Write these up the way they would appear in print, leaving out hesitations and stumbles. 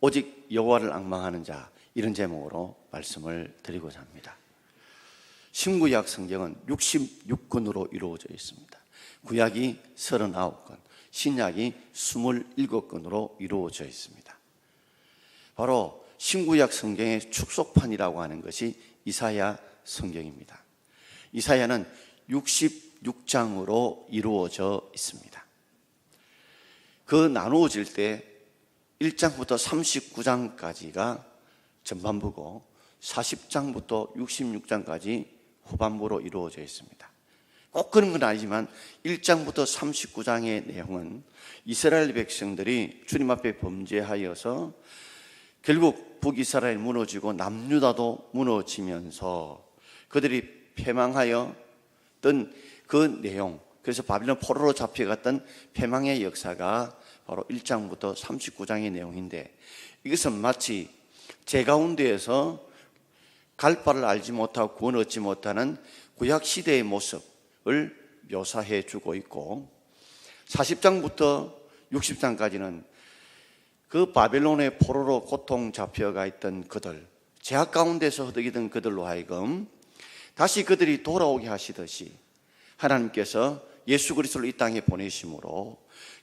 오직 여호와를 앙망하는 자, 이런 제목으로 말씀을 드리고자 합니다. 신구약 성경은 66권으로 이루어져 있습니다. 구약이 39권, 신약이 27권으로 이루어져 있습니다. 바로 신구약 성경의 축소판이라고 하는 것이 이사야 성경입니다. 이사야는 66장으로 이루어져 있습니다. 그 나누어질 때 1장부터 39장까지가 전반부고 40장부터 66장까지 후반부로 이루어져 있습니다. 꼭 그런 건 아니지만 1장부터 39장의 내용은 이스라엘 백성들이 주님 앞에 범죄하여서 결국 북이스라엘 무너지고 남유다도 무너지면서 그들이 패망하였던 그 내용, 그래서 바빌론 포로로 잡혀갔던 패망의 역사가 바로 1장부터 39장의 내용인데, 이것은 마치 제 가운데에서 갈 바를 알지 못하고 구원 얻지 못하는 구약 시대의 모습을 묘사해 주고 있고, 40장부터 60장까지는 그 바벨론의 포로로 고통 잡혀가 있던 그들, 제약 가운데서 허덕이던 그들로 하여금 다시 그들이 돌아오게 하시듯이 하나님께서 예수 그리스도를 이 땅에 보내심으로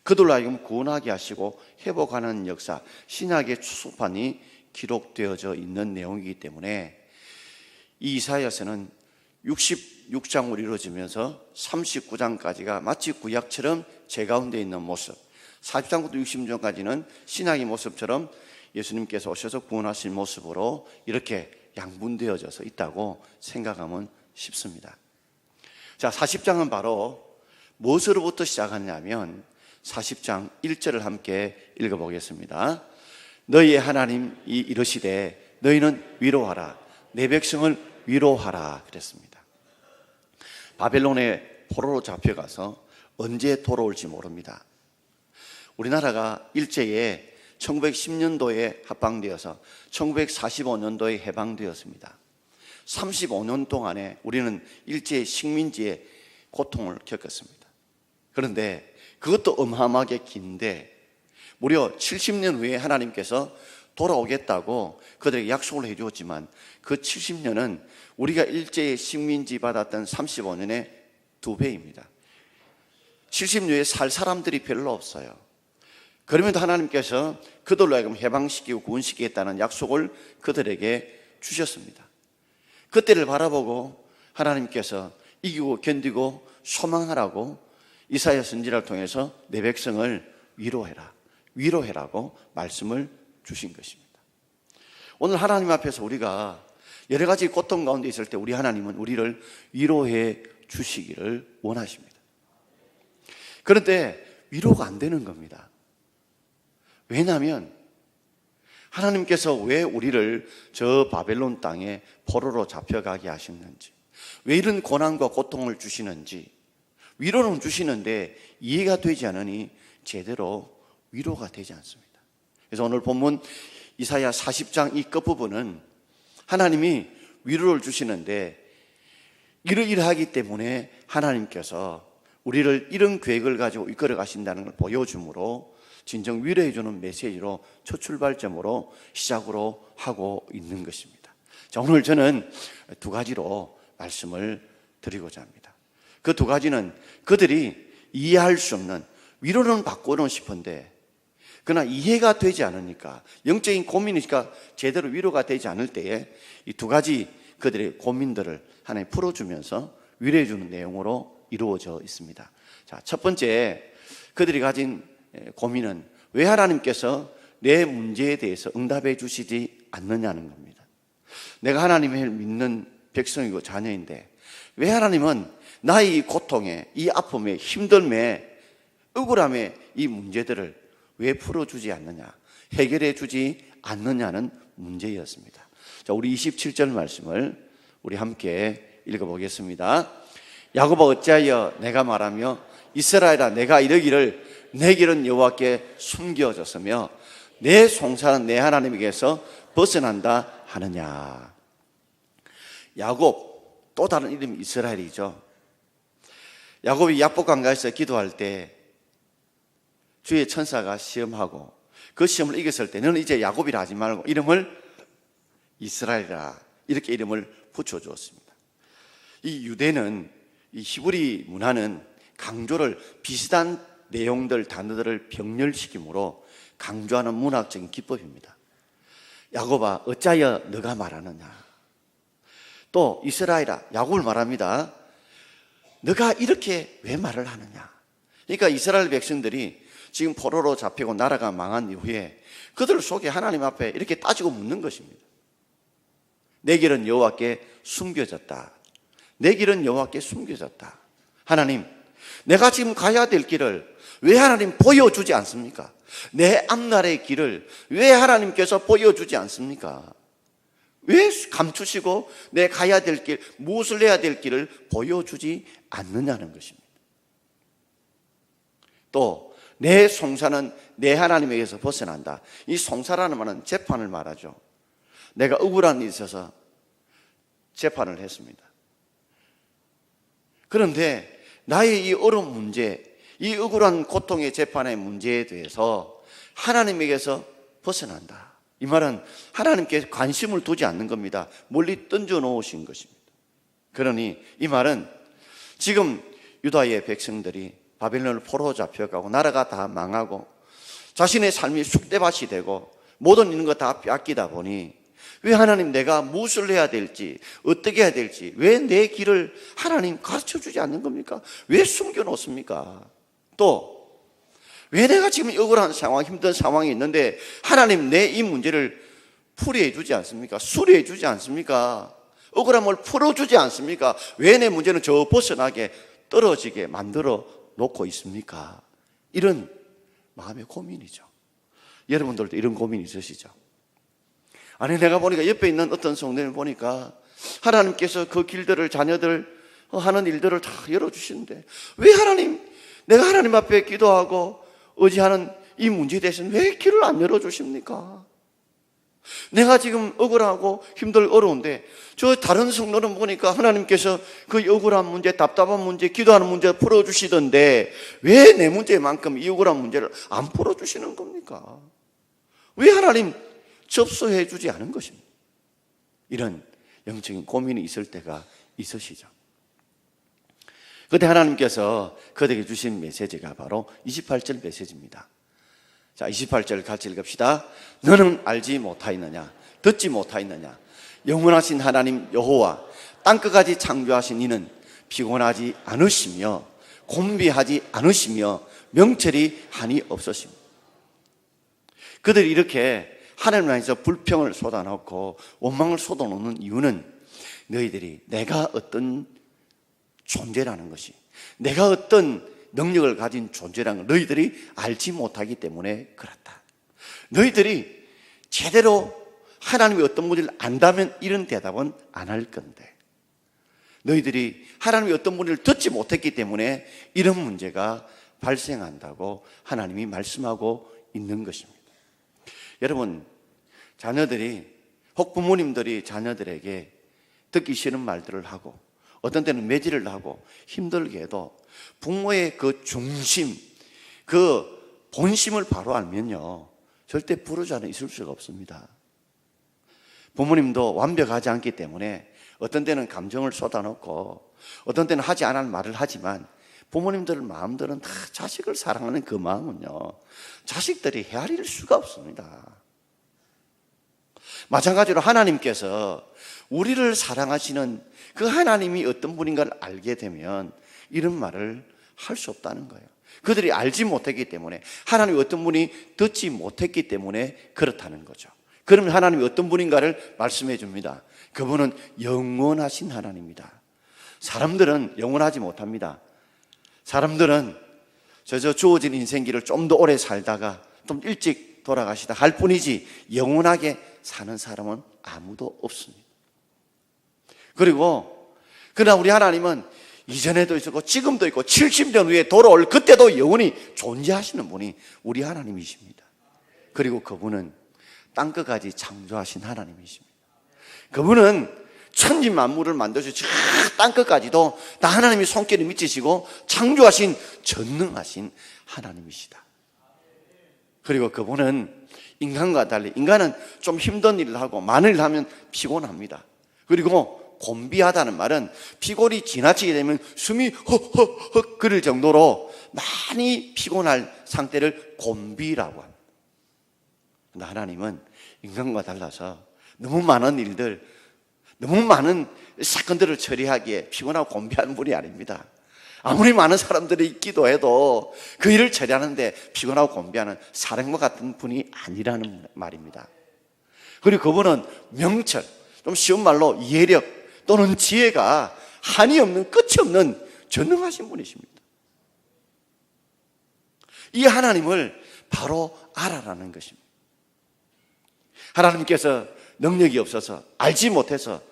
그들로 하여금 구원하게 하시고 회복하는 역사, 신약의 추수판이 기록되어져 있는 내용이기 때문에 이 이사야서는 66장으로 이루어지면서 39장까지가 마치 구약처럼 제 가운데 있는 모습, 40장부터 60장까지는 신약의 모습처럼 예수님께서 오셔서 구원하신 모습으로 이렇게 양분되어져서 있다고 생각하면 쉽습니다. 자, 40장은 바로 무엇으로부터 시작하냐면 40장 1절을 함께 읽어보겠습니다. 너희의 하나님이 이르시되 너희는 위로하라, 내 백성을 위로하라 그랬습니다. 바벨론의 포로로 잡혀가서 언제 돌아올지 모릅니다. 우리나라가 일제에 1910년도에 합방되어서 1945년도에 해방되었습니다. 35년 동안에 우리는 일제의 식민지의 고통을 겪었습니다. 그런데 그것도 어마어마하게 긴데 무려 70년 후에 하나님께서 돌아오겠다고 그들에게 약속을 해주었지만 그 70년은 우리가 일제의 식민지 받았던 35년의 2배입니다. 70년에 살 사람들이 별로 없어요. 그럼에도 하나님께서 그들로 하여금 해방시키고 구원시키겠다는 약속을 그들에게 주셨습니다. 그때를 바라보고 하나님께서 이기고 견디고 소망하라고 이사야 선지자를 통해서 내 백성을 위로해라, 위로해라고 말씀을 주신 것입니다. 오늘 하나님 앞에서 우리가 여러 가지 고통 가운데 있을 때 우리 하나님은 우리를 위로해 주시기를 원하십니다. 그런데 위로가 안 되는 겁니다. 왜냐하면 하나님께서 왜 우리를 저 바벨론 땅에 포로로 잡혀가게 하셨는지, 왜 이런 고난과 고통을 주시는지 위로는 주시는데 이해가 되지 않으니 제대로 위로가 되지 않습니다. 그래서 오늘 본문 이사야 40장 이 끝부분은 하나님이 위로를 주시는데 이러이러하기 때문에 하나님께서 우리를 이런 계획을 가지고 이끌어 가신다는 걸 보여주므로 진정 위로해 주는 메시지로 첫 출발점으로 시작으로 하고 있는 것입니다. 자, 오늘 저는 두 가지로 말씀을 드리고자 합니다. 그 두 가지는 그들이 이해할 수 없는, 위로는 받고는 싶은데 그러나 이해가 되지 않으니까, 영적인 고민이니까 제대로 위로가 되지 않을 때에 이 두 가지 그들의 고민들을 하나님 풀어주면서 위로해 주는 내용으로 이루어져 있습니다. 자, 첫 번째 그들이 가진 고민은 왜 하나님께서 내 문제에 대해서 응답해 주시지 않느냐는 겁니다. 내가 하나님을 믿는 백성이고 자녀인데 왜 하나님은 나의 이 고통에, 이 아픔에, 힘듦에, 억울함에 이 문제들을 왜 풀어주지 않느냐, 해결해 주지 않느냐는 문제였습니다. 자, 우리 27절 말씀을 우리 함께 읽어보겠습니다. 야곱아 어찌하여 내가 말하며 이스라엘아 내가 이르기를 내 길은 여호와께 숨겨졌으며 내 송사는 내 하나님에게서 벗어난다 하느냐. 야곱, 또 다른 이름이 이스라엘이죠. 야곱이 야복 강가에서 기도할 때 주의 천사가 시험하고 그 시험을 이겼을 때 너는 이제 야곱이라 하지 말고 이름을 이스라엘이라 이렇게 이름을 붙여주었습니다. 이 유대는, 이 히브리 문화는 강조를, 비슷한 내용들, 단어들을 병렬시키므로 강조하는 문학적인 기법입니다. 야곱아 어찌하여 너가 말하느냐, 또 이스라엘아, 야곱을 말합니다. 너가 이렇게 왜 말을 하느냐. 그러니까 이스라엘 백성들이 지금 포로로 잡히고 나라가 망한 이후에 그들 속에 하나님 앞에 이렇게 따지고 묻는 것입니다. 내 길은 여호와께 숨겨졌다. 내 길은 여호와께 숨겨졌다. 하나님, 내가 지금 가야 될 길을 왜 하나님 보여주지 않습니까? 내 앞날의 길을 왜 하나님께서 보여주지 않습니까? 왜 감추시고 내 가야 될 길, 무엇을 해야 될 길을 보여주지 않느냐는 것입니다. 또 내 송사는 내 하나님에게서 벗어난다. 이 송사라는 말은 재판을 말하죠. 내가 억울한 일이 있어서 재판을 했습니다. 그런데 나의 이 어려운 문제, 이 억울한 고통의 재판의 문제에 대해서 하나님에게서 벗어난다. 이 말은 하나님께 관심을 두지 않는 겁니다. 멀리 던져 놓으신 것입니다. 그러니 이 말은 지금 유다의 백성들이 바벨론을 포로 잡혀가고 나라가 다 망하고 자신의 삶이 쑥대밭이 되고 모든 있는 거 다 빼앗기다 보니 왜 하나님 내가 무엇을 해야 될지, 어떻게 해야 될지, 왜 내 길을 하나님 가르쳐 주지 않는 겁니까? 왜 숨겨 놓습니까? 또 왜 내가 지금 억울한 상황, 힘든 상황이 있는데 하나님 내 이 문제를 풀이해 주지 않습니까? 수리해 주지 않습니까? 억울함을 풀어주지 않습니까? 왜 내 문제는 저 벗어나게 떨어지게 만들어 놓고 있습니까? 이런 마음의 고민이죠. 여러분들도 이런 고민 있으시죠? 아니 내가 보니까 옆에 있는 어떤 성도님 보니까 하나님께서 그 길들을, 자녀들 하는 일들을 다 열어주시는데 왜 하나님, 내가 하나님 앞에 기도하고 의지하는 이 문제에 대해서는 왜 길을 안 열어주십니까? 내가 지금 억울하고 힘들고 어려운데 저 다른 성도는 보니까 하나님께서 그 억울한 문제, 답답한 문제, 기도하는 문제 풀어주시던데 왜 내 문제만큼 이 억울한 문제를 안 풀어주시는 겁니까? 왜 하나님 접수해 주지 않은 것입니다. 이런 영적인 고민이 있을 때가 있으시죠. 그때 하나님께서 그들에게 주신 메시지가 바로 28절 메시지입니다. 자, 28절 같이 읽읍시다. 너는 알지 못하였느냐, 듣지 못하였느냐, 영원하신 하나님 여호와 땅끝까지 창조하신 이는 피곤하지 않으시며 곤비하지 않으시며 명철이 한이 없으십니다. 그들이 이렇게 하나님 안에서 불평을 쏟아놓고 원망을 쏟아놓는 이유는 너희들이 내가 어떤 존재라는 것이, 내가 어떤 능력을 가진 존재라는 걸 너희들이 알지 못하기 때문에 그렇다. 너희들이 제대로 하나님이 어떤 분인지를 안다면 이런 대답은 안 할 건데 너희들이 하나님이 어떤 분인지를 듣지 못했기 때문에 이런 문제가 발생한다고 하나님이 말씀하고 있는 것입니다. 여러분, 자녀들이 혹 부모님들이 자녀들에게 듣기 싫은 말들을 하고 어떤 때는 매질을 하고 힘들게 해도 부모의 그 중심, 그 본심을 바로 알면요 절대 부르지 않아 있을 수가 없습니다. 부모님도 완벽하지 않기 때문에 어떤 때는 감정을 쏟아놓고 어떤 때는 하지 않을 말을 하지만 부모님들 마음들은 다 자식을 사랑하는 그 마음은요 자식들이 헤아릴 수가 없습니다. 마찬가지로 하나님께서 우리를 사랑하시는 그 하나님이 어떤 분인가를 알게 되면 이런 말을 할 수 없다는 거예요. 그들이 알지 못했기 때문에, 하나님이 어떤 분이 듣지 못했기 때문에 그렇다는 거죠. 그러면 하나님이 어떤 분인가를 말씀해 줍니다. 그분은 영원하신 하나님입니다. 사람들은 영원하지 못합니다. 사람들은 주어진 인생길을 좀 더 오래 살다가 좀 일찍 돌아가시다 할 뿐이지 영원하게 사는 사람은 아무도 없습니다. 그리고 그러나 우리 하나님은 이전에도 있었고 지금도 있고 70년 후에 돌아올 그때도 영원히 존재하시는 분이 우리 하나님이십니다. 그리고 그분은 땅끝까지 창조하신 하나님이십니다. 그분은 천지 만물을 만드시고 땅끝까지도 다 하나님의 손길을 미치시고 창조하신 전능하신 하나님이시다. 그리고 그분은 인간과 달리, 인간은 좀 힘든 일을 하고 많은 일을 하면 피곤합니다. 그리고 곤비하다는 말은 피곤이 지나치게 되면 숨이 헉헉헉 그럴 정도로 많이 피곤할 상태를 곤비라고 합니다. 그런데 하나님은 인간과 달라서 너무 많은 일들, 너무 많은 사건들을 처리하기에 피곤하고 곤비한 분이 아닙니다. 아무리 많은 사람들이 기도해도 그 일을 처리하는데 피곤하고 곤비하는 사람과 같은 분이 아니라는 말입니다. 그리고 그분은 명철, 좀 쉬운 말로 예력 또는 지혜가 한이 없는, 끝이 없는 전능하신 분이십니다. 이 하나님을 바로 알아라는 것입니다. 하나님께서 능력이 없어서 알지 못해서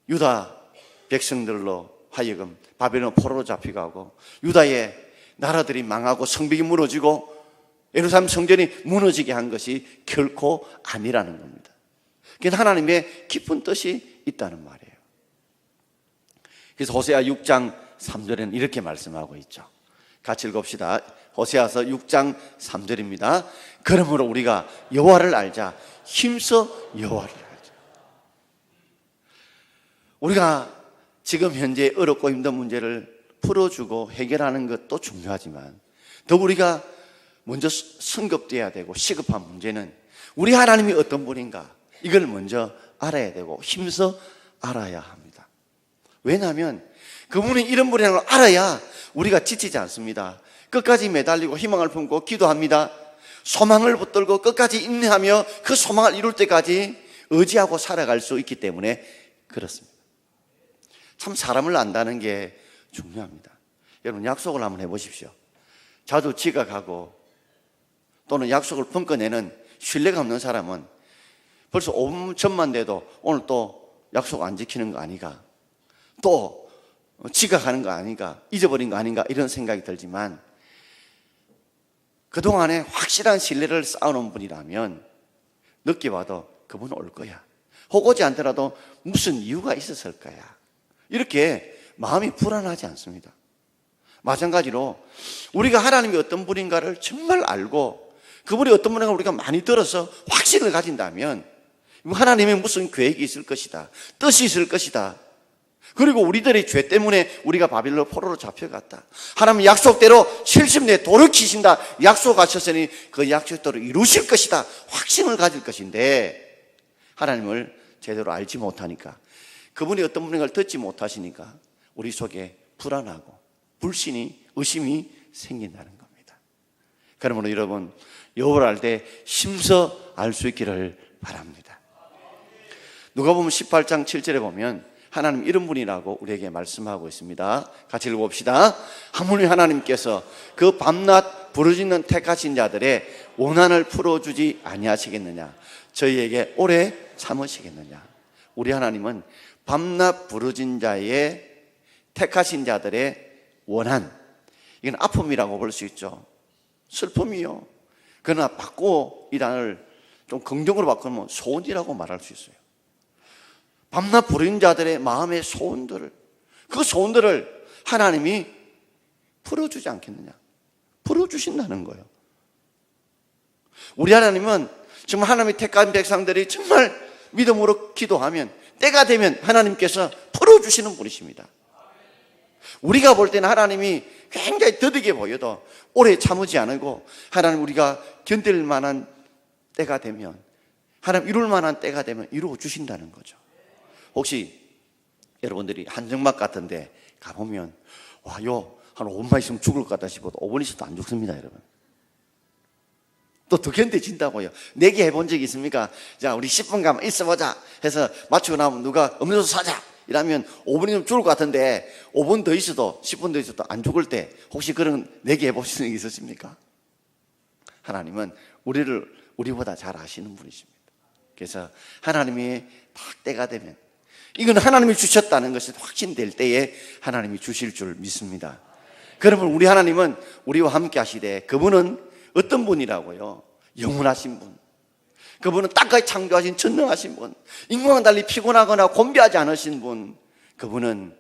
유다 백성들로 하여금 바벨론 포로로 잡혀가고 유다의 나라들이 망하고 성벽이 무너지고 예루살렘 성전이 무너지게 한 것이 결코 아니라는 겁니다. 그게 하나님의 깊은 뜻이 있다는 말이에요. 그래서 호세아 6장 3절에는 이렇게 말씀하고 있죠. 같이 읽읍시다. 호세아서 6장 3절입니다. 그러므로 우리가 여호와를 알자. 힘써 여호와를 알자. 우리가 지금 현재 어렵고 힘든 문제를 풀어주고 해결하는 것도 중요하지만 더 우리가 먼저 성급돼야 되고 시급한 문제는 우리 하나님이 어떤 분인가 이걸 먼저 알아야 되고 힘써 알아야 합니다. 왜냐하면 그분이 이런 분이라는 걸 알아야 우리가 지치지 않습니다. 끝까지 매달리고 희망을 품고 기도합니다. 소망을 붙들고 끝까지 인내하며 그 소망을 이룰 때까지 의지하고 살아갈 수 있기 때문에 그렇습니다. 참 사람을 안다는 게 중요합니다. 여러분 약속을 한번 해보십시오. 자주 지각하고 또는 약속을 펑꺼내는 신뢰가 없는 사람은 벌써 5분 전만 돼도 오늘 또 약속 안 지키는 거 아닌가, 또 지각하는 거 아닌가, 잊어버린 거 아닌가 이런 생각이 들지만 그동안에 확실한 신뢰를 쌓아놓은 분이라면 늦게 와도 그분은 올 거야. 혹 오지 않더라도 무슨 이유가 있었을 거야. 이렇게 마음이 불안하지 않습니다. 마찬가지로 우리가 하나님이 어떤 분인가를 정말 알고 그분이 어떤 분인가 우리가 많이 들어서 확신을 가진다면 하나님의 무슨 계획이 있을 것이다, 뜻이 있을 것이다. 그리고 우리들의 죄 때문에 우리가 바빌론 포로로 잡혀갔다. 하나님 약속대로 70년 돌이키신다 약속하셨으니 그 약속대로 이루실 것이다 확신을 가질 것인데 하나님을 제대로 알지 못하니까, 그분이 어떤 분인가를 듣지 못하시니까 우리 속에 불안하고 불신이, 의심이 생긴다는 겁니다. 그러므로 여러분 여호와를 알 때 심서 알 수 있기를 바랍니다. 누가복음 18장 7절에 보면 하나님 이런 분이라고 우리에게 말씀하고 있습니다. 같이 읽어봅시다. 하물며 하나님께서 그 밤낮 부르짖는 택하신 자들의 원한을 풀어주지 아니하시겠느냐, 저희에게 오래 참으시겠느냐. 우리 하나님은 밤낮 부르짖은 자의 택하신 자들의 원한, 이건 아픔이라고 볼 수 있죠. 슬픔이요. 그러나 바꾸어 이 단어를 좀 긍정으로 바꾸면 소원이라고 말할 수 있어요. 밤낮 부르짖는 자들의 마음의 소원들을, 그 소원들을 하나님이 풀어주지 않겠느냐, 풀어주신다는 거예요. 우리 하나님은 정말 하나님이 택한 백성들이 정말 믿음으로 기도하면 때가 되면 하나님께서 풀어주시는 분이십니다. 우리가 볼 때는 하나님이 굉장히 더디게 보여도 오래 참으지 않고 하나님 우리가 견딜 만한 때가 되면, 하나님 이룰 만한 때가 되면 이루어 주신다는 거죠. 혹시 여러분들이 한정막 같은데 가보면 와, 한 5분만 있으면 죽을 것 같다 싶어도 5분 있어도 안 죽습니다, 여러분. 또 더 견뎌진다고요. 내기 해본 적 있습니까? 자, 우리 10분 가만 있어보자 해서 맞추고 나면 누가 음료수 사자 이러면 5분이면 죽을 것 같은데 5분 더 있어도 10분 더 있어도 안 죽을 때 혹시 그런 내기 해보신 적 있으십니까? 하나님은 우리보다 잘 아시는 분이십니다. 그래서 하나님이 딱 때가 되면, 이건 하나님이 주셨다는 것이 확신될 때에 하나님이 주실 줄 믿습니다. 그러면 우리 하나님은 우리와 함께 하시되, 그분은 어떤 분이라고요? 영원하신 분. 그분은 땅까지 창조하신 전능하신 분, 인간과 달리 피곤하거나 곤비하지 않으신 분. 그분은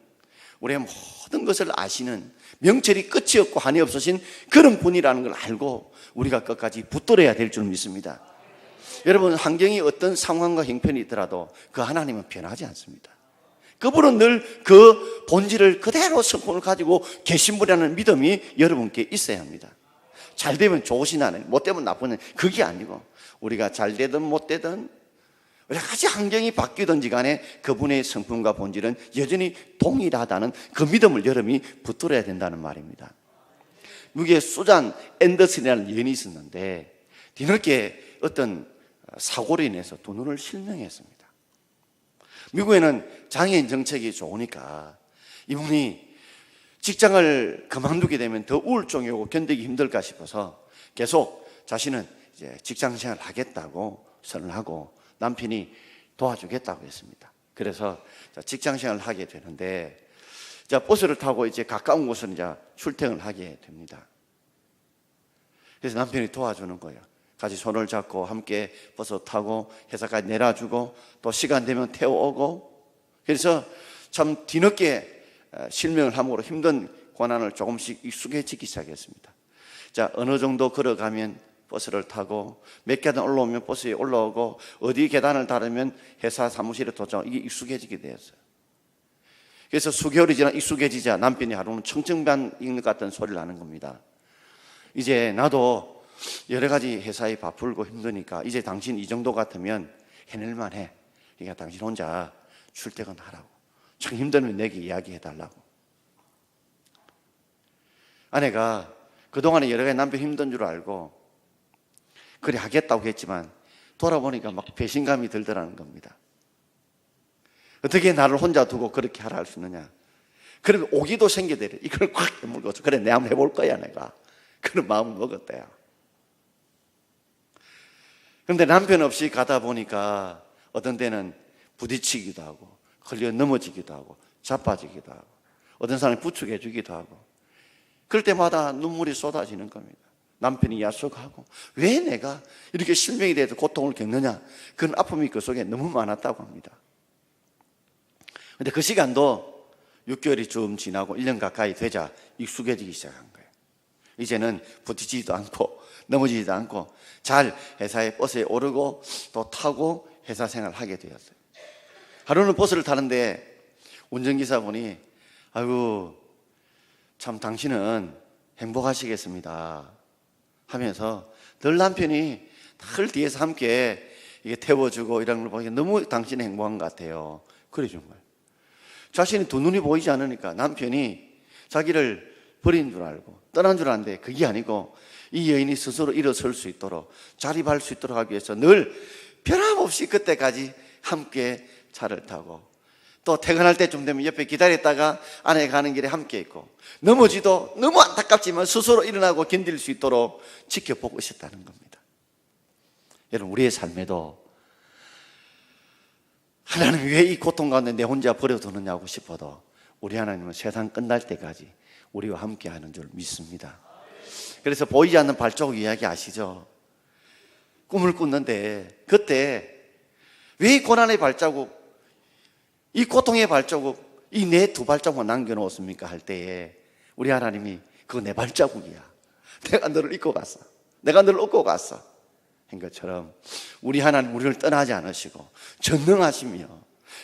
우리의 모든 것을 아시는 명철이 끝이 없고 한이 없으신 그런 분이라는 걸 알고 우리가 끝까지 붙들어야 될 줄 믿습니다. 여러분, 환경이 어떤 상황과 형편이 있더라도 그 하나님은 변하지 않습니다. 그분은 늘 그 본질을 그대로 성품을 가지고 계신 분이라는 믿음이 여러분께 있어야 합니다. 잘 되면 좋으신 하나님, 못 되면 나쁜 하나님, 그게 아니고 우리가 잘 되든 못 되든 여러 가지 환경이 바뀌든지 간에 그분의 성품과 본질은 여전히 동일하다는 그 믿음을 여러분이 붙들어야 된다는 말입니다. 미국에 수잔 앤더슨이라는 여인이 있었는데 뒤늦게 어떤 사고로 인해서 두 눈을 실명했습니다. 미국에는 장애인 정책이 좋으니까 이분이 직장을 그만두게 되면 더 우울증이 오고 견디기 힘들까 싶어서 계속 자신은 이제 직장 생활을 하겠다고 선언하고 남편이 도와주겠다고 했습니다. 그래서 직장 생활을 하게 되는데 버스를 타고 이제 가까운 곳을 이제 출퇴근을 하게 됩니다. 그래서 남편이 도와주는 거예요. 같이 손을 잡고 함께 버스 타고 회사까지 내려주고 또 시간 되면 태워오고, 그래서 참 뒤늦게 실명을 함으로 힘든 고난을 조금씩 익숙해지기 시작했습니다. 자, 어느 정도 걸어가면 버스를 타고 몇 계단 올라오면 버스에 올라오고 어디 계단을 따르면 회사 사무실에 도착하고 이게 익숙해지게 되었어요. 그래서 수개월이 지나 익숙해지자 남편이 하루는 청청반인 것 같은 소리를 하는 겁니다. 이제 나도 여러 가지 회사에 바쁘고 힘드니까 이제 당신 이 정도 같으면 해낼만 해. 그러니까 당신 혼자 출퇴근하라고. 참 힘들면 내게 이야기해달라고. 아내가 그동안에 여러 가지 남편 힘든 줄 알고 그래 하겠다고 했지만 돌아보니까 막 배신감이 들더라는 겁니다. 어떻게 나를 혼자 두고 그렇게 하라 할 수 있느냐. 그러면 오기도 생겨대래. 이걸 꽉 해물고 그래 내가 한번 해볼 거야 내가. 그런 마음을 먹었대요. 그런데 남편 없이 가다 보니까 어떤 때는 부딪히기도 하고 걸려 넘어지기도 하고 자빠지기도 하고 어떤 사람이 부축해 주기도 하고 그럴 때마다 눈물이 쏟아지는 겁니다. 남편이 야속하고 왜 내가 이렇게 실명이 돼서 고통을 겪느냐, 그런 아픔이 그 속에 너무 많았다고 합니다. 그런데 그 시간도 6개월이 좀 지나고 1년 가까이 되자 익숙해지기 시작한 거예요. 이제는 부딪히지도 않고 넘어지지도 않고 잘 회사에 버스에 오르고 또 타고 회사 생활을 하게 되었어요. 하루는 버스를 타는데 운전기사분이 아이고 참 당신은 행복하시겠습니다 하면서 늘 남편이 늘 뒤에서 함께 이게 태워주고 이런 걸 보니까 너무 당신이 행복한 것 같아요. 그래 준 거예요. 자신이 두 눈이 보이지 않으니까 남편이 자기를 버린 줄 알고 떠난 줄 아는데 그게 아니고 이 여인이 스스로 일어설 수 있도록 자립할 수 있도록 하기 위해서 늘 변함없이 그때까지 함께 차를 타고 또 퇴근할 때쯤 되면 옆에 기다렸다가 아내 가는 길에 함께 있고 넘어지도 너무 안타깝지만 스스로 일어나고 견딜 수 있도록 지켜보고 있었다는 겁니다. 여러분, 우리의 삶에도 하나님 왜 이 고통 가운데 내 혼자 버려두느냐고 싶어도 우리 하나님은 세상 끝날 때까지 우리와 함께 하는 줄 믿습니다. 그래서 보이지 않는 발자국 이야기 아시죠? 꿈을 꿨는데 그때 왜 이 고난의 발자국, 이 고통의 발자국, 이 내 두 발자국만 남겨놓았습니까? 할 때에 우리 하나님이 그거 내 발자국이야. 내가 너를 잊고 갔어. 내가 너를 얻고 갔어. 한 것처럼 우리 하나님 우리를 떠나지 않으시고 전능하시며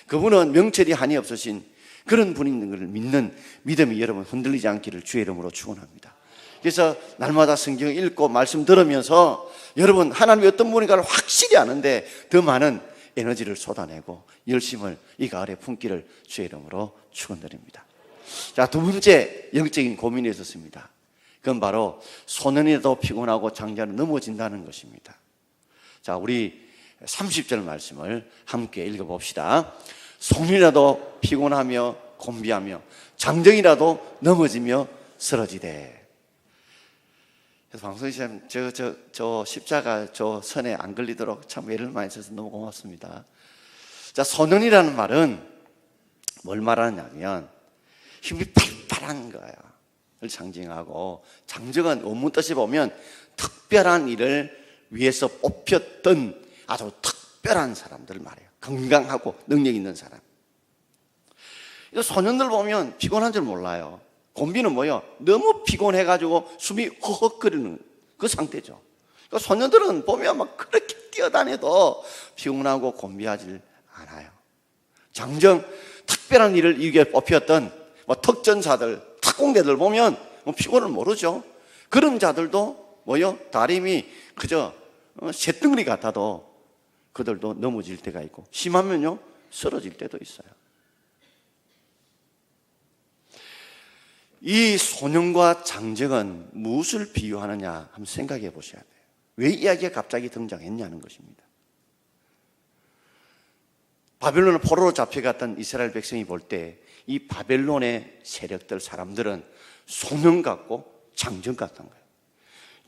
그분은 명철이 한이 없으신 그런 분인 것을 믿는 믿음이 여러분 흔들리지 않기를 주의 이름으로 축원합니다. 그래서 날마다 성경 읽고 말씀 들으면서 여러분 하나님이 어떤 분인가를 확실히 아는데 더 많은 에너지를 쏟아내고 열심을 이 가을에 품기를 주의 이름으로 축원드립니다. 자, 두 번째 영적인 고민이 있었습니다. 그건 바로 소년이라도 피곤하고 장자는 넘어진다는 것입니다. 자, 우리 30절 말씀을 함께 읽어봅시다. 소년이라도 피곤하며 곤비하며 장정이라도 넘어지며 쓰러지되. 그래서 방송시장 저 십자가 저 선에 안 걸리도록 참 애를 많이 써서 너무 고맙습니다. 자, 소년이라는 말은 뭘 말하냐면 힘이 팔팔한 거예요. 를 상징하고 장정은 원문 뜻이 보면 특별한 일을 위해서 뽑혔던 아주 특별한 사람들 말이에요. 건강하고 능력 있는 사람. 이 소년들 보면 피곤한 줄 몰라요. 곤비는 뭐예요? 너무 피곤해가지고 숨이 허헉거리는 그 상태죠. 그러니까 소년들은 보면 막 그렇게 뛰어다녀도 피곤하고 곤비하지 않아요. 장정 특별한 일을 위해 뽑혔던 특전사들, 특공대들 보면 피곤을 모르죠. 그런 자들도 뭐요? 다림이 그저 쇳덩어리 같아도 그들도 넘어질 때가 있고 심하면요 쓰러질 때도 있어요. 이 소년과 장정은 무엇을 비유하느냐 한번 생각해 보셔야 돼요. 왜 이야기가 갑자기 등장했냐는 것입니다. 바벨론을 포로로 잡혀갔던 이스라엘 백성이 볼 때 이 바벨론의 세력들 사람들은 소년 같고 장정 같은 거예요.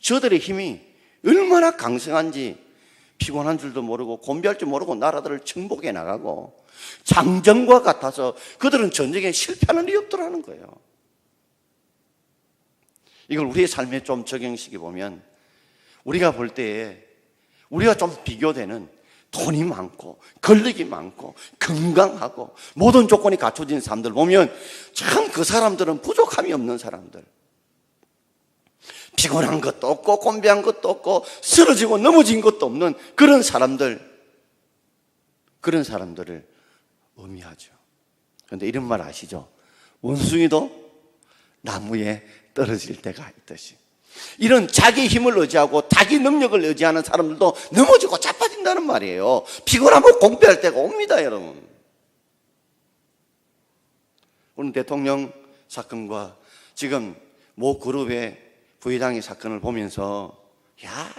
저들의 힘이 얼마나 강성한지 피곤한 줄도 모르고 곤비할 줄 모르고 나라들을 정복해 나가고 장정과 같아서 그들은 전쟁에 실패하는 일이 없더라는 거예요. 이걸 우리의 삶에 좀 적용시켜 보면 우리가 볼 때에 우리가 좀 비교되는 돈이 많고 권력이 많고 건강하고 모든 조건이 갖춰진 사람들 보면 참 그 사람들은 부족함이 없는 사람들, 피곤한 것도 없고 곤비한 것도 없고 쓰러지고 넘어진 것도 없는 그런 사람들을 의미하죠. 그런데 이런 말 아시죠? 원숭이도 나무에 떨어질 때가 있듯이 이런 자기 힘을 의지하고 자기 능력을 의지하는 사람들도 넘어지고 자빠진다는 말이에요. 피곤하면 공부할 때가 옵니다, 여러분. 오늘 대통령 사건과 지금 모 그룹의 부회장의 사건을 보면서 야,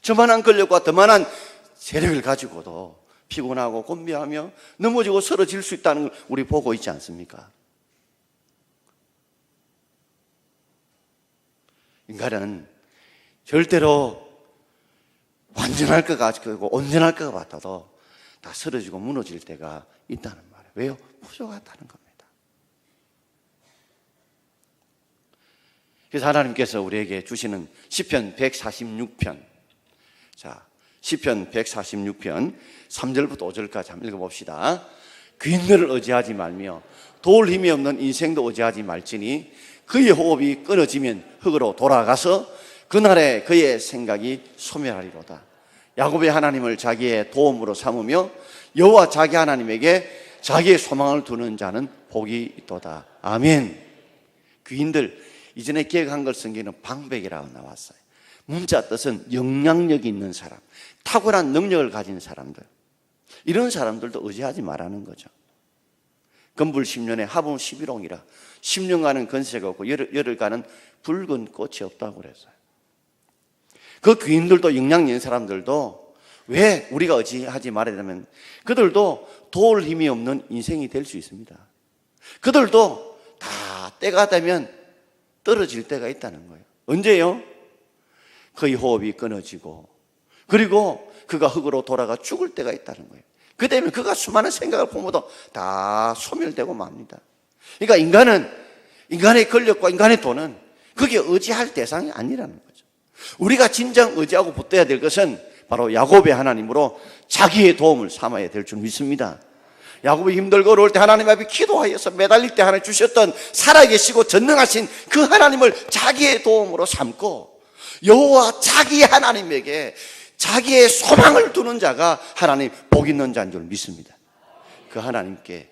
저만한 권력과 더만한 세력을 가지고도 피곤하고 곤비하며 넘어지고 쓰러질 수 있다는 걸 우리 보고 있지 않습니까? 인간은 절대로 완전할 것 같고 온전할 것 같아도 다 쓰러지고 무너질 때가 있다는 말이에요. 왜요? 부족하다는 겁니다. 그래서 하나님께서 우리에게 주시는 시편 146편, 자, 시편 146편 3절부터 5절까지 한번 읽어봅시다. 귀인들을 의지하지 말며 도울 힘이 없는 인생도 의지하지 말지니 그의 호흡이 끊어지면 흙으로 돌아가서 그날에 그의 생각이 소멸하리로다. 야곱의 하나님을 자기의 도움으로 삼으며 여호와 자기 하나님에게 자기의 소망을 두는 자는 복이 있도다. 아멘. 귀인들, 이전에 기억한 걸 성경에는 방백이라고 나왔어요. 문자 뜻은 영향력이 있는 사람, 탁월한 능력을 가진 사람들, 이런 사람들도 의지하지 말라는 거죠. 건불 10년에 하분 11홍이라 10년간은 건세가 없고 열흘간은 붉은 꽃이 없다고 그랬어요. 그 귀인들도 영향 있는 사람들도 왜 우리가 의지하지 말아야 되면 그들도 도울 힘이 없는 인생이 될 수 있습니다. 그들도 다 때가 되면 떨어질 때가 있다는 거예요. 언제요? 그의 호흡이 끊어지고 그리고 그가 흙으로 돌아가 죽을 때가 있다는 거예요. 그 때문에 그가 수많은 생각을 품어도 다 소멸되고 맙니다. 그러니까 인간의 권력과 인간의 돈은 그게 의지할 대상이 아니라는 거죠. 우리가 진정 의지하고 붙들어야 될 것은 바로 야곱의 하나님으로 자기의 도움을 삼아야 될 줄 믿습니다. 야곱이 힘들고 어려울 때 하나님 앞에 기도하여서 매달릴 때 하나님 주셨던 살아계시고 전능하신 그 하나님을 자기의 도움으로 삼고 여호와 자기 하나님에게 자기의 소망을 두는 자가 하나님 복 있는 자인 줄 믿습니다. 그 하나님께,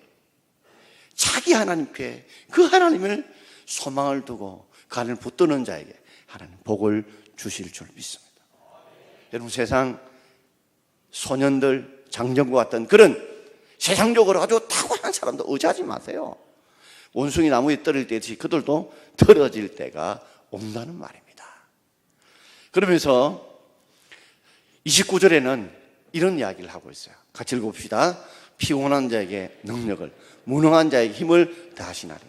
자기 하나님께 그 하나님을 소망을 두고 그 하나님을 붙드는 자에게 하나님 복을 주실 줄 믿습니다. 여러분, 세상 소년들, 장정과 같은 그런 세상적으로 아주 탁월한 사람도 의지하지 마세요. 원숭이 나무에 떨어질 때듯이 그들도 떨어질 때가 온다는 말입니다. 그러면서 29절에는 이런 이야기를 하고 있어요. 같이 읽어봅시다. 피곤한 자에게 능력을, 무능한 자에게 힘을 다하시나니.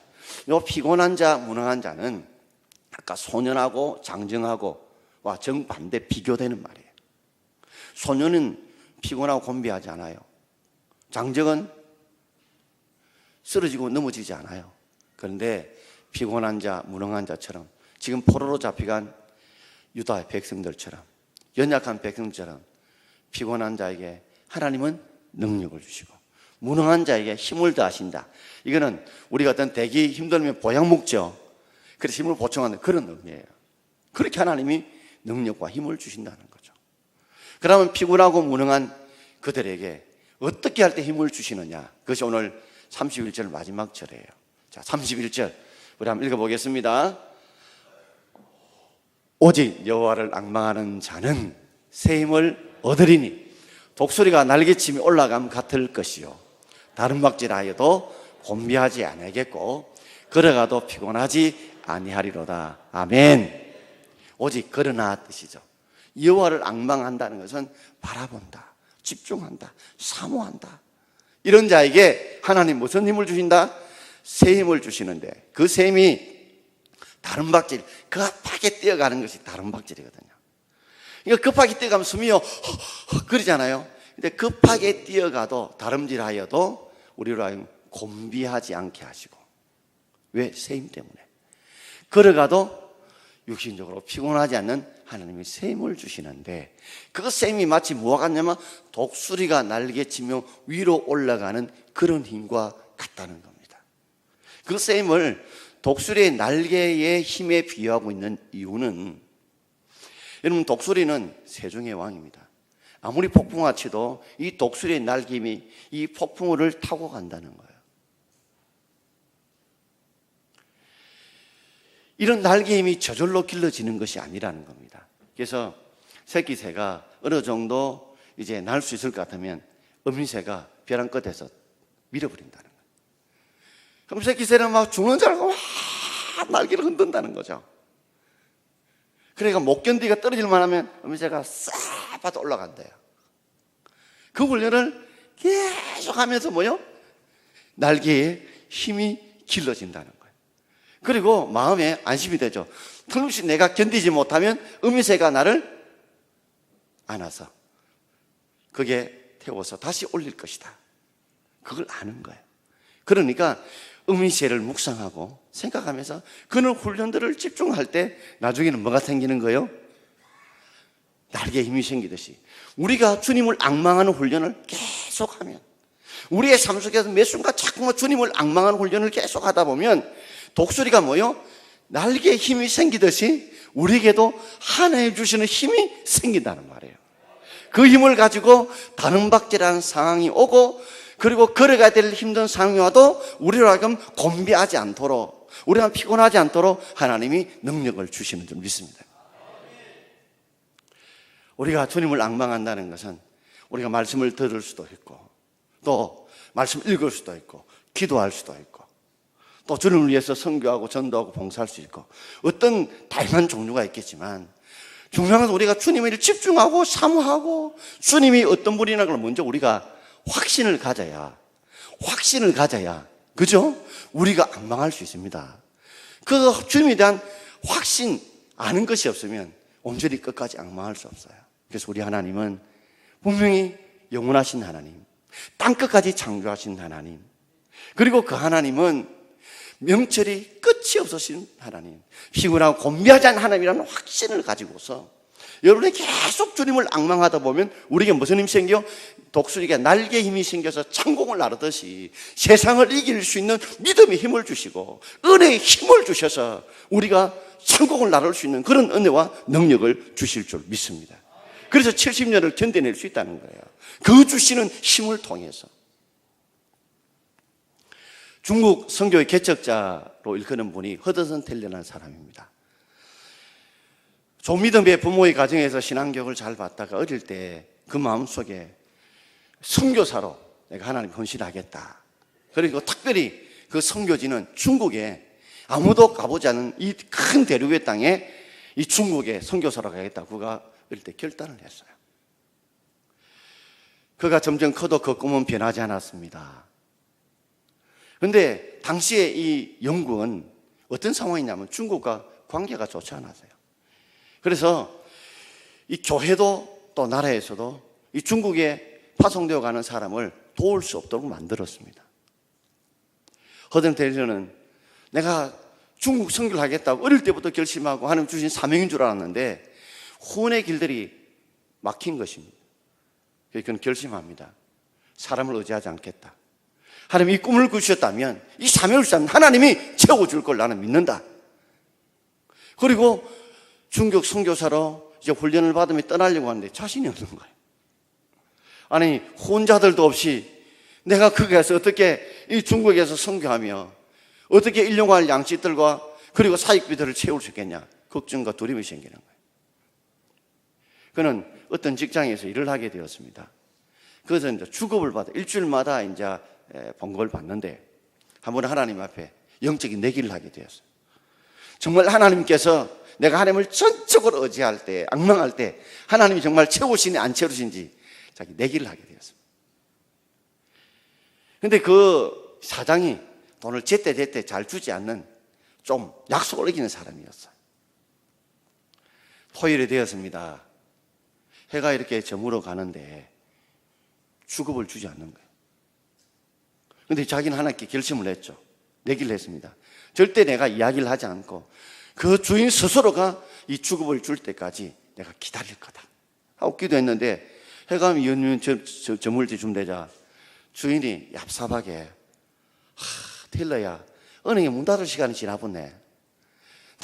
이 피곤한 자, 무능한 자는 아까 소년하고 장정하고와 정반대 비교되는 말이에요. 소년은 피곤하고 곤비하지 않아요. 장정은 쓰러지고 넘어지지 않아요. 그런데 피곤한 자, 무능한 자처럼 지금 포로로 잡혀간 유다의 백성들처럼, 연약한 백성처럼 피곤한 자에게 하나님은 능력을 주시고 무능한 자에게 힘을 더하신다. 이거는 우리가 어떤 대기 힘들면 보약 먹죠. 그래서 힘을 보충하는 그런 의미예요. 그렇게 하나님이 능력과 힘을 주신다는 거죠. 그러면 피곤하고 무능한 그들에게 어떻게 할 때 힘을 주시느냐? 그것이 오늘 31절 마지막 절이에요. 자, 31절 우리 한번 읽어보겠습니다. 오직 여호와를 앙망하는 자는 새 힘을 얻으리니 독수리가 날개침이 올라감 같을 것이요 다른 박질하여도 곤비하지 아니하겠고 걸어가도 피곤하지 아니하리로다. 아멘. 오직 그러나 뜻이죠. 여호와를 앙망한다는 것은 바라본다, 집중한다, 사모한다. 이런 자에게 하나님 무슨 힘을 주신다? 새 힘을 주시는데 그 새 힘이 다른 박질, 급하게 뛰어가는 것이 다른 박질이거든요. 그러니까 급하게 뛰어가면 숨이 그러잖아요. 근데 급하게 뛰어가도 다름질하여도 우리로 하여금 곤비하지 않게 하시고. 왜? 새 힘 때문에. 걸어가도 육신적으로 피곤하지 않는 하나님이 새 힘을 주시는데 그 새 힘이 마치 뭐와 같냐면 독수리가 날개치며 위로 올라가는 그런 힘과 같다는 겁니다. 그 새 힘을 독수리의 날개의 힘에 비유하고 있는 이유는 여러분 독수리는 세종의 왕입니다. 아무리 폭풍우가 치도 이 독수리의 날개 힘이 이 폭풍우를 타고 간다는 거예요. 이런 날개 힘이 저절로 길러지는 것이 아니라는 겁니다. 그래서 새끼 새가 어느 정도 이제 날 수 있을 것 같으면 어미 새가 벼랑 끝에서 밀어버린다는 거예요. 그럼 새끼 새는 막 죽는 줄 알고 막 날개를 흔든다는 거죠. 그러니까 못 견디가 떨어질만 하면 어미 새가 싹 빠져 올라간대요. 그 훈련을 계속 하면서 뭐요? 날개에 힘이 길러진다는 거예요. 그리고 마음에 안심이 되죠. 틀림없이 내가 견디지 못하면 어미새가 나를 안아서 그게 태워서 다시 올릴 것이다. 그걸 아는 거예요. 그러니까 어미새를 묵상하고 생각하면서 그런 훈련들을 집중할 때 나중에는 뭐가 생기는 거예요? 날개에 힘이 생기듯이 우리가 주님을 앙망하는 훈련을 계속하면 우리의 삶 속에서 매 순간 자꾸만 주님을 앙망하는 훈련을 계속하다 보면 독수리가 뭐요? 날개에 힘이 생기듯이 우리에게도 하나님 주시는 힘이 생긴다는 말이에요. 그 힘을 가지고 다른 박질하는 상황이 오고 그리고 걸어가야 될 힘든 상황이 와도 우리로 하여금 곤비하지 않도록 우리가 피곤하지 않도록 하나님이 능력을 주시는 줄 믿습니다. 우리가 주님을 앙망한다는 것은 우리가 말씀을 들을 수도 있고 또 말씀 읽을 수도 있고 기도할 수도 있고 또 주님을 위해서 선교하고 전도하고 봉사할 수 있고 어떤 다양한 종류가 있겠지만 중요한 것은 우리가 주님을 집중하고 사모하고 주님이 어떤 분이나 걸 먼저 우리가 확신을 가져야 그죠? 우리가 앙망할 수 있습니다. 그 주님에 대한 확신 아는 것이 없으면 온전히 끝까지 앙망할 수 없어요. 그래서 우리 하나님은 분명히 영원하신 하나님, 땅끝까지 창조하신 하나님, 그리고 그 하나님은 명철이 끝이 없으신 하나님, 피곤하고 곤비하지 않은 하나님이라는 확신을 가지고서 여러분이 계속 주님을 앙망하다 보면 우리에게 무슨 힘이 생겨? 독수리가 날개 힘이 생겨서 창공을 나르듯이 세상을 이길 수 있는 믿음의 힘을 주시고 은혜의 힘을 주셔서 우리가 창공을 나를 수 있는 그런 은혜와 능력을 주실 줄 믿습니다. 그래서 70년을 견뎌낼 수 있다는 거예요. 그 주시는 힘을 통해서. 중국 선교의 개척자로 일컫는 분이 허드슨 텔러라는 사람입니다. 조미덤의 부모의 가정에서 신앙교육을 잘 받다가 어릴 때 그 마음속에 선교사로 내가 하나님 헌신하겠다. 그리고 특별히 그 선교지는 중국에 아무도 가보지 않은 이 큰 대륙의 땅에 이 중국에 선교사로 가겠다고 그가 어릴 때 결단을 했어요. 그가 점점 커도 그 꿈은 변하지 않았습니다. 그런데 당시에 이 영국은 어떤 상황이냐면 중국과 관계가 좋지 않았어요. 그래서 이 교회도 또 나라에서도 이 중국에 파송되어 가는 사람을 도울 수 없도록 만들었습니다. 허든 텔러는 내가 중국 선교를 하겠다고 어릴 때부터 결심하고 하나님 주신 사명인 줄 알았는데 후원의 길들이 막힌 것입니다. 그래서 그는 결심합니다. 사람을 의지하지 않겠다. 하나님 이 꿈을 꾸셨다면 이 사명을 주셨다면 하나님이 채워줄 걸 나는 믿는다. 그리고 중국 선교사로 이제 훈련을 받으며 떠나려고 하는데 자신이 없는 거예요. 아니, 혼자들도 없이 내가 거기에서 어떻게 이 중국에서 선교하며 어떻게 일용할 양식들과 그리고 사익비들을 채울 수 있겠냐, 걱정과 두려움이 생기는 거예요. 그는 어떤 직장에서 일을 하게 되었습니다. 그래서 이제 주급을 받아 일주일마다 이제 봉급을 받는데 한 번 하나님 앞에 영적인 내기를 하게 되었어요. 정말 하나님께서 내가 하나님을 전적으로 의지할 때, 악망할 때 하나님이 정말 채우시니 안 채우시는지 자기 내기를 하게 되었습니다. 근데 그 사장이 돈을 제때 잘 주지 않는 좀 약속을 어기는 사람이었어요. 토요일이 되었습니다. 해가 이렇게 저물어 가는데 주급을 주지 않는 거예요. 근데 자기는 하나님께 결심을 했죠. 내기를 했습니다. 절대 내가 이야기를 하지 않고 그 주인 스스로가 이 주급을 줄 때까지 내가 기다릴 거다 하고 기도했는데, 해가 연륜 저물 때쯤 되자 주인이 얍삽하게, 텔러야, 은행에 문 닫을 시간이 지나버네.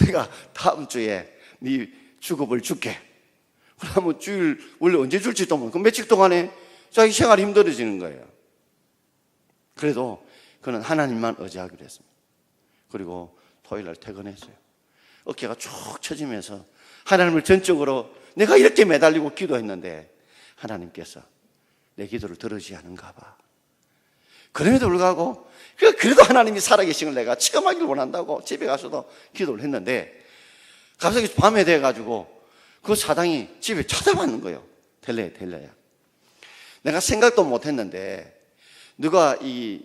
내가 다음 주에 네 주급을 줄게. 그러면 주일 원래 언제 줄지도 모르고 며칠 동안에 자기 생활이 힘들어지는 거예요. 그래도 그는 하나님만 의지하기로 했습니다. 그리고 토요일 날 퇴근했어요. 어깨가 쭉 처지면서 하나님을 전적으로 내가 이렇게 매달리고 기도했는데 하나님께서 내 기도를 들으지 않은가 봐. 그럼에도 불구하고 그래도 하나님이 살아계신 걸 내가 체험하기를 원한다고 집에 가서도 기도를 했는데, 갑자기 밤에 돼가지고 그 사장이 집에 찾아왔는 거예요. 텔러야. 내가 생각도 못했는데 누가 이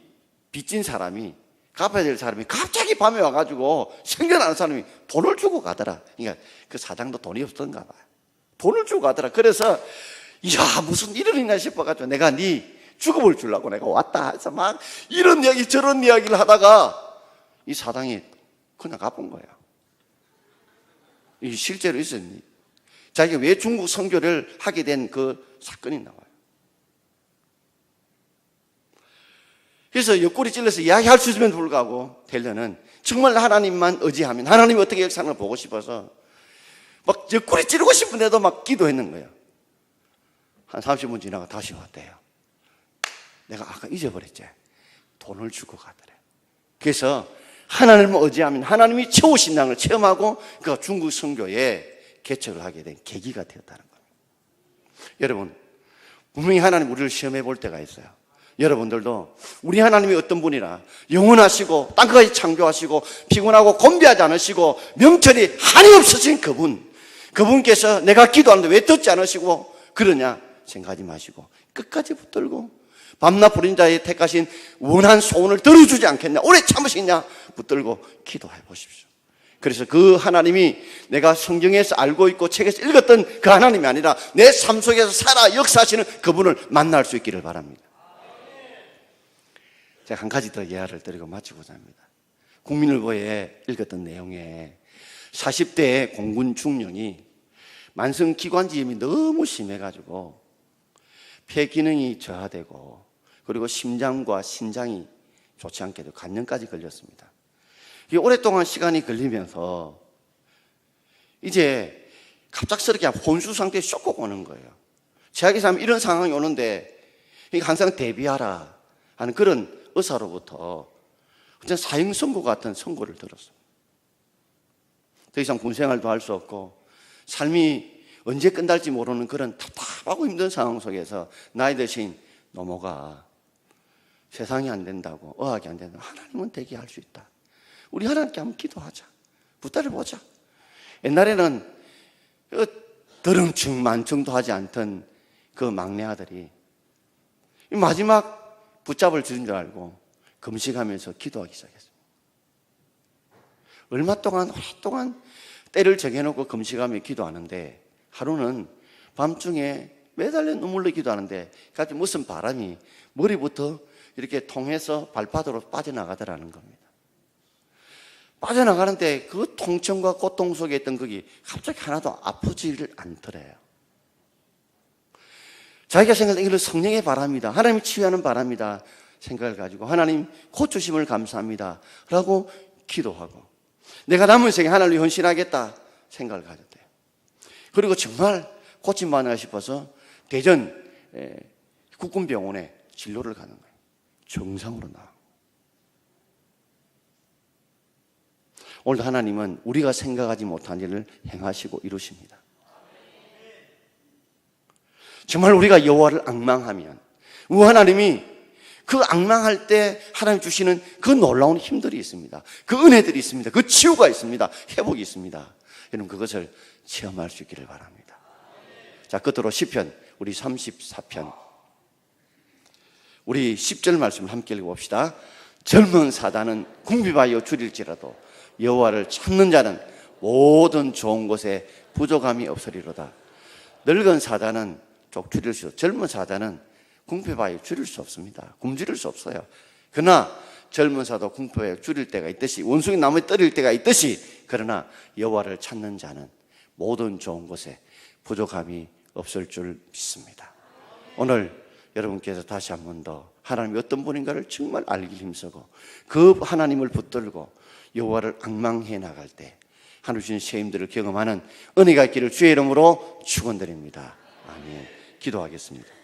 빚진 사람이, 갚아야 될 사람이 갑자기 밤에 와가지고 생겨나는 사람이 돈을 주고 가더라. 그러니까 그 사장도 돈이 없었던가 봐요. 돈을 주고 가더라. 그래서 이야, 무슨 일을 있나 싶어가지고 내가 네 주급을 주려고 내가 왔다 해서 막 이런 이야기 저런 이야기를 하다가 이 사장이 그냥 갚은 거야. 이 실제로 있었니? 자기가 왜 중국 선교를 하게 된 그 사건이 나와요. 그래서 옆구리 찔러서 이야기할 수 있음에도 불구하고 텔러는 정말 하나님만 의지하면 하나님이 어떻게 역사를 보고 싶어서 막 옆구리 찌르고 싶은데도 막 기도했는 거예요. 한 30분 지나가 다시 왔대요. 내가 아까 잊어버렸지. 돈을 주고 가더래. 그래서 하나님을 의지하면 하나님이 채우신 양을 체험하고 그 중국 선교에 개척을 하게 된 계기가 되었다는 겁니다. 여러분, 분명히 하나님 우리를 시험해 볼 때가 있어요. 여러분들도 우리 하나님이 어떤 분이라, 영원하시고 땅까지 창조하시고 피곤하고 곤비하지 않으시고 명철이 한이 없으신 그분께서 내가 기도하는데 왜 듣지 않으시고 그러냐 생각하지 마시고 끝까지 붙들고 밤낮 부린 자의 택하신 원한 소원을 들어주지 않겠냐, 오래 참으시냐 붙들고 기도해 보십시오. 그래서 그 하나님이 내가 성경에서 알고 있고 책에서 읽었던 그 하나님이 아니라 내 삶 속에서 살아 역사하시는 그분을 만날 수 있기를 바랍니다. 제가 한 가지 더 예화를 드리고 마치고자 합니다. 국민일보에 읽었던 내용에 40대의 공군 중령이 만성기관지염이 너무 심해가지고 폐 기능이 저하되고 그리고 심장과 신장이 좋지 않게 되고 간염까지 걸렸습니다. 이게 오랫동안 시간이 걸리면서 이제 갑작스럽게 혼수 상태에 쇼크가 오는 거예요. 제약에서 하면 이런 상황이 오는데 항상 대비하라 하는 그런 의사로부터 사형 선고 같은 선고를 들었어요. 더 이상 군생활도 할 수 없고 삶이 언제 끝날지 모르는 그런 답답하고 힘든 상황 속에서 나이 드신 노모가 세상이 안 된다고, 의학이 안 된다고, 하나님은 되게 할 수 있다. 우리 하나님께 한번 기도하자. 붙들어보자. 옛날에는 더렁충 만충도 하지 않던 그 막내 아들이 마지막 붙잡을 줄인 줄 알고 금식하면서 기도하기 시작했습니다. 얼마 동안 오랫동안 때를 정해놓고 금식하며 기도하는데 하루는 밤중에 매달려 눈물로 기도하는데 갑자기 무슨 바람이 머리부터 이렇게 통해서 발바닥으로 빠져나가더라는 겁니다. 빠져나가는데 그 통증과 고통 속에 있던 거기 갑자기 하나도 아프지를 않더래요. 자기가 생각한 이걸 성령의 바람이다, 하나님이 치유하는 바람이다 생각을 가지고 하나님 고쳐주심을 감사합니다 라고 기도하고 내가 남은 생에 하나님을 헌신하겠다 생각을 가졌대요. 그리고 정말 고침받나 싶어서 대전 국군병원에 진료를 가는 거예요. 정상으로 나와. 오늘도 하나님은 우리가 생각하지 못한 일을 행하시고 이루십니다. 정말 우리가 여호와를 앙망하면 우리 하나님이 그 앙망할 때 하나님 주시는 그 놀라운 힘들이 있습니다. 그 은혜들이 있습니다. 그 치유가 있습니다. 회복이 있습니다. 여러분 그것을 체험할 수 있기를 바랍니다. 자, 끝으로 시편 우리 34편 우리 10절 말씀을 함께 읽어봅시다. 젊은 사단은 궁핍하여 줄일지라도 여호와를 찾는 자는 모든 좋은 것에 부족함이 없으리로다. 늙은 사단은 쭉 줄일 수, 젊은 사단은 궁핍하여 줄일 수 없습니다. 굶주릴 수 없어요. 그러나 젊은 사도 궁핍하여 줄일 때가 있듯이 원숭이 나무에 떨릴 때가 있듯이 그러나 여호와를 찾는 자는 모든 좋은 것에 부족함이 없을 줄 믿습니다. 오늘 여러분께서 다시 한 번 더 하나님이 어떤 분인가를 정말 알기 힘쓰고 그 하나님을 붙들고 여호와를 앙망해 나갈 때 하나님 주신 새 힘들을 경험하는 은혜가 있기를 주의 이름으로 축원드립니다. 아멘. 기도하겠습니다.